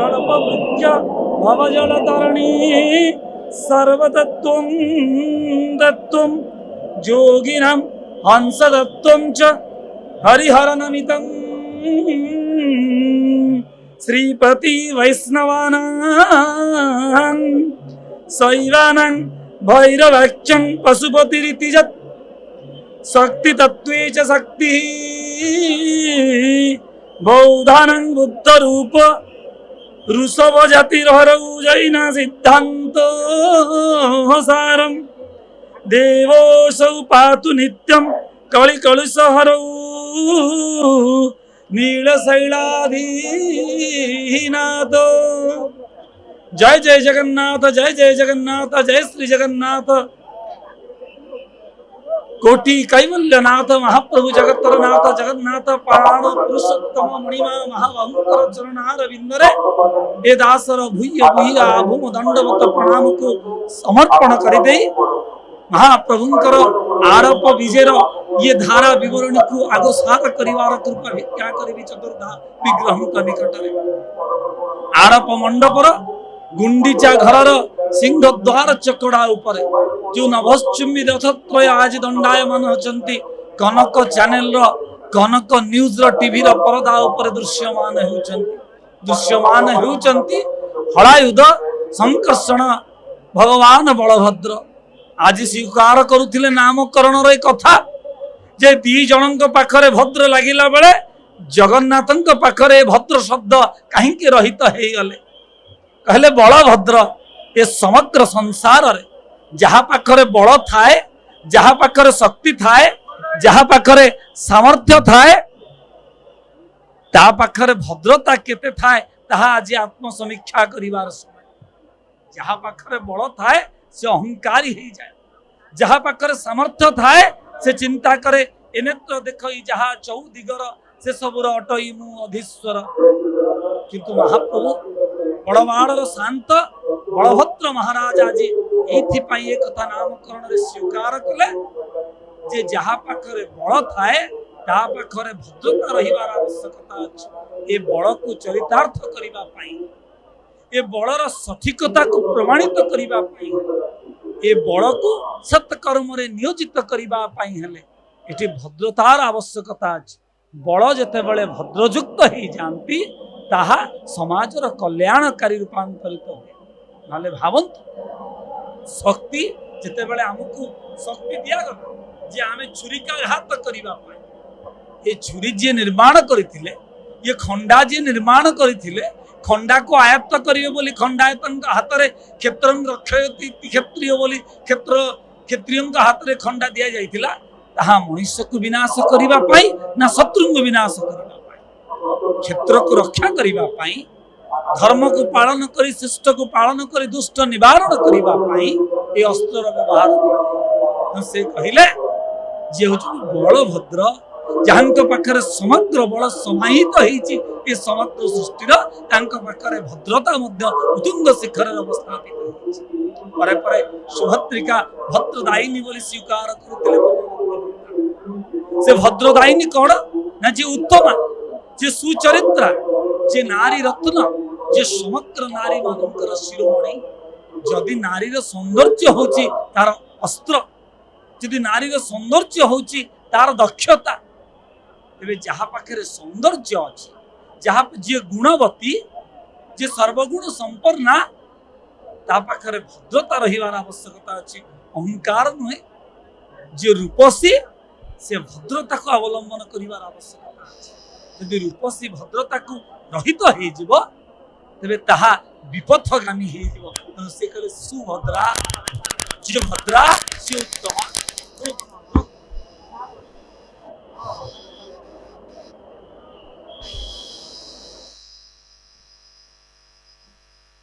कल्पवृक्ष भवजलतरणी सर्वतत्त्वं तत्त्वं योगिनां हंसतत्त्वं च हरिहरनमितं श्रीपति वैष्णवानां शैवानां भैरवाख्यं पशुपतिरिति यत् शक्ति तत्त्वे च शक्ति बौद्धानां बुद्धरूप ऋषभ जातिर्हरौ जैन सिद्धान्त सारं देवोऽसौ पातु नित्यं कलिकलुषहरौ नीलशैलाधीनाथ। जय जय जगन्नाथ, जय जय जगन्नाथ, जय श्री जगन्नाथ। कोटि कैवल्यनाथ महाप्रभु जगत्तरनाथ जगन्नाथ प्राण पुरुषोत्तम मणिमा महाबहुकर चरणार विंदरे ए दासर भूय भूय आभूम दंडवत प्रणाम को समर्पण करिदे महाप्रभुंकर आरोप विजयर ये धारा विवरणी को आगोसार करिवार कृपा भिक्षा करिवि चतुर्धा विग्रह निकट रे आरोप मंडपर गुंडीचा घरर सिंह द्वार चकड़ा उपरे जो नभश्चुम्बी रथत्रय आज दंडायमान होचंती कनक चैनल रो कनक न्यूज रो टीवी रो परदा उपरे दृश्यमान होचंती हलायुध संकर्षण भगवान बलभद्र आज स्वीकार करुथिले नामकरण रे कथा जे दी जनक पाखरे भद्र लागिला बेले जगन्नाथଙ୍କ पाखरे भद्र शब्द काहे के रहित हे गले कहले बलभद्र ये समग्र संसार रे जहाँ पाखरे बल थाए जहाँ पाखरे शक्ति थाए जहाँ पाखरे सामर्थ्य थाए ता पाखरे भद्रता केते थाए ताहा आज आत्मसमीक्षा करिवार समय जहाँ पाखरे बल थाए से अहंकारी हो जाए जहाँ पाखरे सामर्थ्य थाए से चिंता करे एने तो देख जहाँ चौदिगर से सबुर अटई मु अधीश्वर किंतु महाप्रभु बड़वाड़र शांत बलभद्र महाराज आज ये कथा नामकरण स्वीकार कले जे जहाँ पाखरे बल थाए ता पाखरे भद्रता रहिबार आवश्यकता अछि ए बल को चरितार्थ करिबा पई ए बलर सठिकता को प्रमाणित करिबा पई ए बल को सत्कर्म रे नियोजित करिबा पई हेले एठी भद्रतार आवश्यकता अछि बल जेते बेले भद्रयुक्त हो जाती ताहा समाजर कल्याणकारी रूपांतरित हुए नाले भावंत शक्ति जेते बेले हमकु शक्ति दिया गला जे आमे छुरिकाघात करिबा पाए ये छुरी जे निर्माण करथिले ये खंडा जे निर्माण करथिले खंडा को आयत्त करिवे बोली खंडायतन हाथ रे क्षेत्रं रक्षयति क्षेत्रीय बोली क्षेत्रियों हाथ रे खंडा दिया जाइतिला ताहा मनुष्य को विनाश करिबा पाई ना शत्रु को विनाश करिबा पाई क्षेत्र को रक्षा करिबा पाई धर्म को पालन करी शिष्ट को पालन करी दुष्ट निवारण करिबा पाई ए अस्त्र व्यवहार कर से कहिले जे बलभद्र जहांक पाखरे समग्र बल समाहित होईची ए समग्र सृष्टिर तांक पाखरे भद्रता मध्य उतुंग शिखर अवस्थापित होईची परे परे सुभद्रिका भद्रदायिनी बोली स्वीकार करथिले से भद्रदायिनी कौन ना जे उत्तमा जे सुचरित्रा जे नारी रत्न जे समग्र नारी मानकर शिरोमणि जदि नारी सौंदर्य होची तार अस्त्र जदि नारी सौंदर्य होची तार दक्षता तेरे जहाँ पाखे सौंदर्य अच्छी जहाँ जी गुणवती जे सर्वगुण संपन्ना ता पाखे भद्रता रहिबार आवश्यकता अच्छी अहंकार नुहे जे रूपसी से भद्रता को अवलंबन करिवार आवश्यकता अछि यदि रूपसी भद्रता को रहित हो जिवो तबे ताहा विपथगामी हो जिवो से कहले सुभद्रा जे भद्रा से उत्तम।